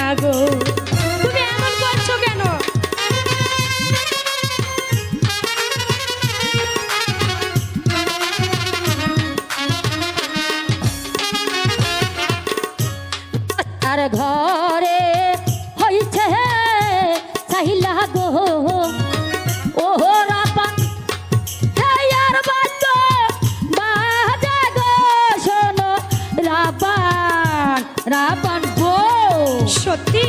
না গো, তুমি এমন করছো কেন? আর ঘরে হইছে চাহিলা গো ও রাপান আর বাদ্য বাজে গো শোনো রাপান রাপান গো সত্যি